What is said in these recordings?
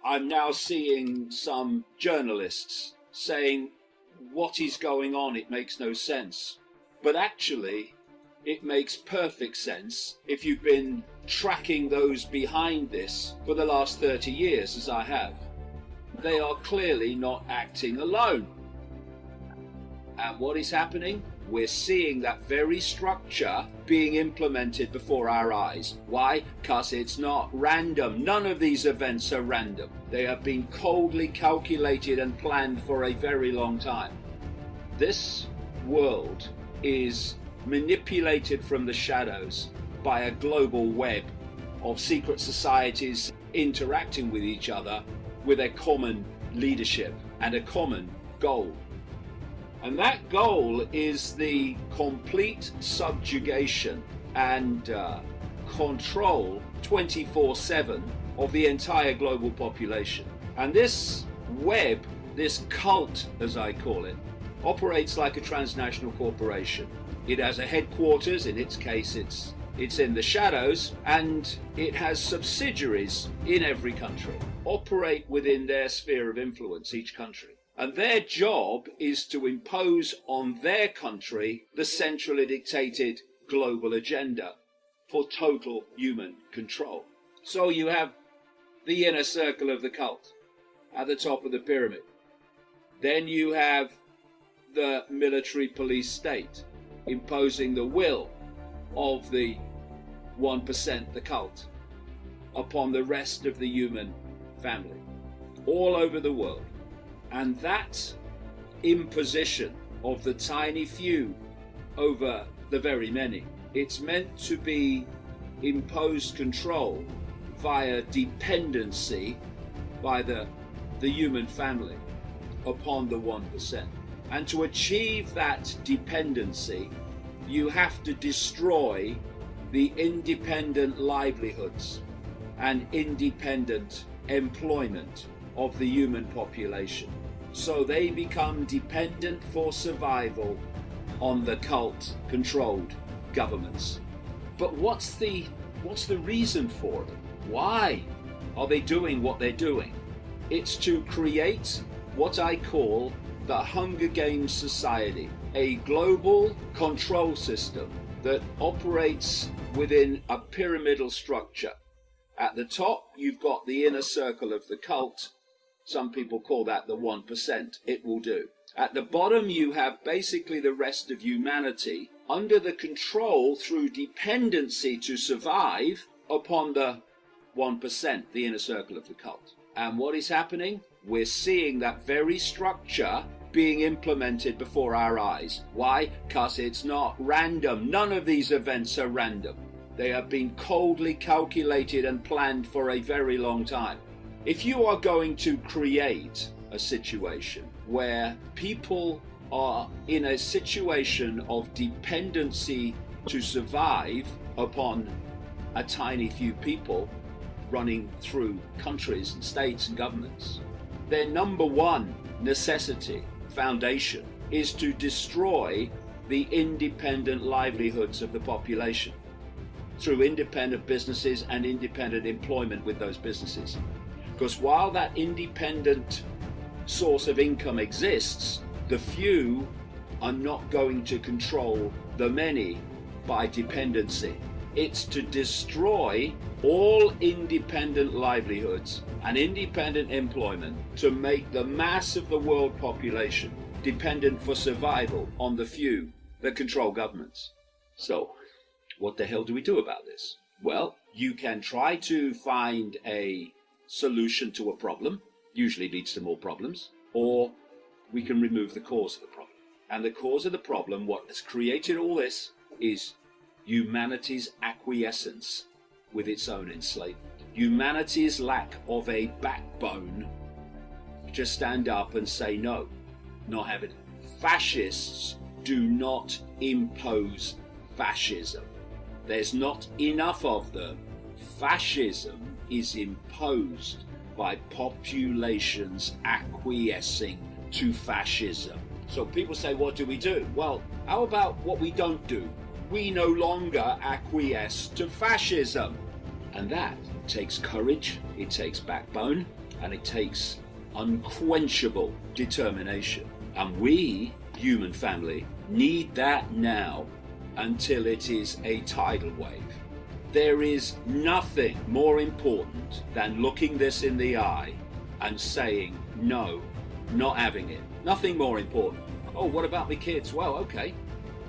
I'm now seeing some journalists saying, what is going on? It makes no sense. But actually, it makes perfect sense if you've been tracking those behind this for the last 30 years, as I have. They are clearly not acting alone. And what is happening? We're seeing that very structure being implemented before our eyes. Why? Because it's not random. None of these events are random. They have been coldly calculated and planned for a very long time. This world is manipulated from the shadows by a global web of secret societies interacting with each other with a common leadership and a common goal. And that goal is the complete subjugation and control 24/7 of the entire global population. And this web, this cult, as I call it, operates like a transnational corporation. It has a headquarters, in its case it's in the shadows, and it has subsidiaries in every country, operate within their sphere of influence, each country. And their job is to impose on their country the centrally dictated global agenda for total human control. So you have the inner circle of the cult at the top of the pyramid. Then you have the military police state imposing the will of the 1%, the cult, upon the rest of the human family all over the world. And that imposition of the tiny few over the very many, it's meant to be imposed control via dependency by the human family upon the 1%. And to achieve that dependency, you have to destroy the independent livelihoods and independent employment of the human population. So they become dependent for survival on the cult-controlled governments. But what's the reason for it? Why are they doing what they're doing? It's to create what I call the Hunger Games society, a global control system that operates within a pyramidal structure. At the top, you've got the inner circle of the cult. Some people call that the 1%. It will do. At the bottom, you have basically the rest of humanity under the control through dependency to survive upon the 1%, the inner circle of the cult. And what is happening? We're seeing that very structure being implemented before our eyes. Why? Because it's not random. None of these events are random. They have been coldly calculated and planned for a very long time. If you are going to create a situation where people are in a situation of dependency to survive upon a tiny few people running through countries and states and governments, their number one necessity, foundation, is to destroy the independent livelihoods of the population through independent businesses and independent employment with those businesses. Because while that independent source of income exists, the few are not going to control the many by dependency. It's to destroy all independent livelihoods and independent employment to make the mass of the world population dependent for survival on the few that control governments. So, what the hell do we do about this? Well, you can try to find a solution to a problem, usually leads to more problems, or we can remove the cause of the problem. And the cause of the problem, what has created all this, is humanity's acquiescence with its own enslavement. Humanity's lack of a backbone to stand up and say no, not having it. Fascists do not impose fascism. There's not enough of them. Fascism is imposed by populations acquiescing to fascism. So people say, what do we do? Well, how about what we don't do? We no longer acquiesce to fascism. And that takes courage, it takes backbone, and it takes unquenchable determination. And we, human family, need that now until it is a tidal wave. There is nothing more important than looking this in the eye and saying, no, not having it. Nothing more important. Oh, what about the kids? Well, okay.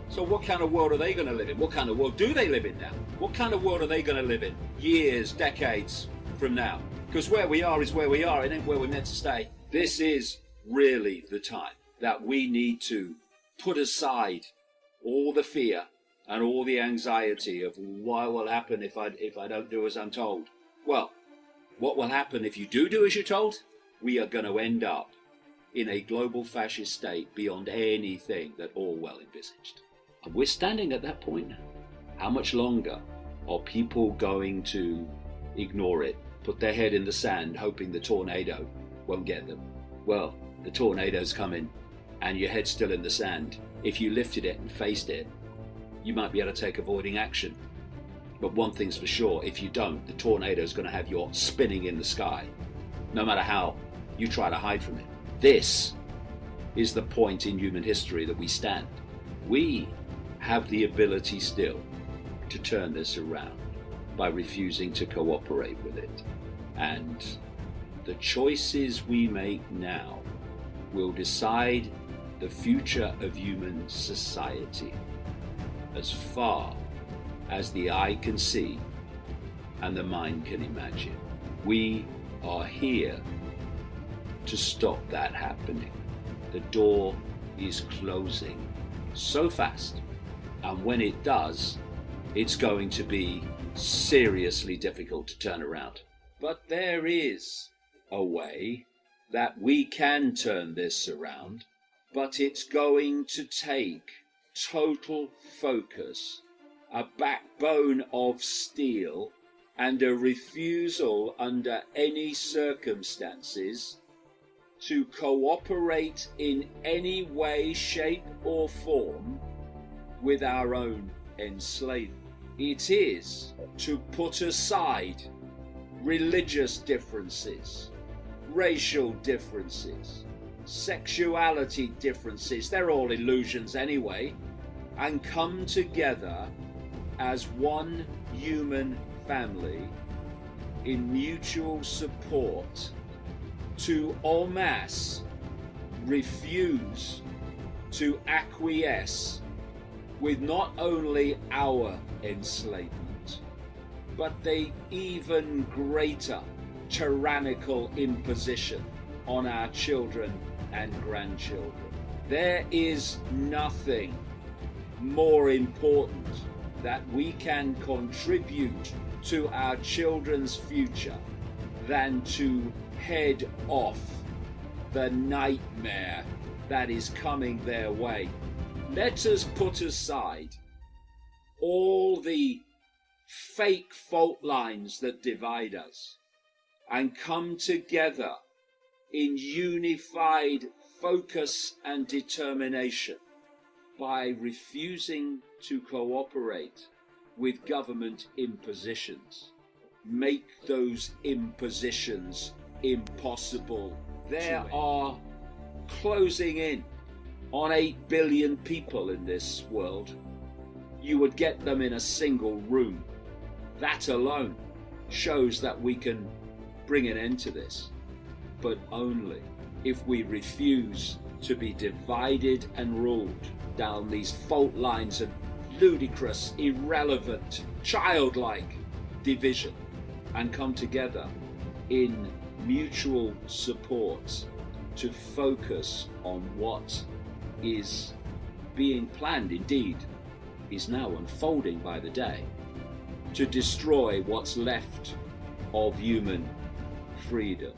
So what kind of world are they going to live in? What kind of world do they live in now? What kind of world are they going to live in years, decades from now? Because where we are is where we are. It ain't where we're meant to stay. This is really the time that we need to put aside all the fear and all the anxiety of what will happen if I don't do as I'm told. Well, what will happen if you do as you're told? We are going to end up in a global fascist state beyond anything that Orwell envisaged. And we're standing at that point now. How much longer are people going to ignore it, put their head in the sand, hoping the tornado won't get them? Well, the tornado's coming, and your head's still in the sand. If you lifted it and faced it, you might be able to take avoiding action. But one thing's for sure, if you don't, the tornado's going to have you spinning in the sky, no matter how you try to hide from it. This is the point in human history that we stand. We have the ability still to turn this around by refusing to cooperate with it. And the choices we make now will decide the future of human society as far as the eye can see and the mind can imagine. We are here to stop that happening. The door is closing so fast, and when it does, it's going to be seriously difficult to turn around. But there is a way that we can turn this around, but it's going to take total focus, a backbone of steel, and a refusal under any circumstances to cooperate in any way, shape or form with our own enslavement. It is to put aside religious differences, racial differences, sexuality differences, they're all illusions anyway, and come together as one human family in mutual support to en masse refuse to acquiesce with not only our enslavement, but the even greater tyrannical imposition on our children and grandchildren. There is nothing more important that we can contribute to our children's future than to head off the nightmare that is coming their way. Let us put aside all the fake fault lines that divide us and come together in unified focus and determination by refusing to cooperate with government impositions. Make those impositions impossible. There are closing in on 8 billion people in this world. You would get them in a single room. That alone shows that we can bring an end to this, but only if we refuse to be divided and ruled down these fault lines of ludicrous, irrelevant, childlike division, and come together in mutual support to focus on what is being planned, indeed is now unfolding by the day, to destroy what's left of human freedom.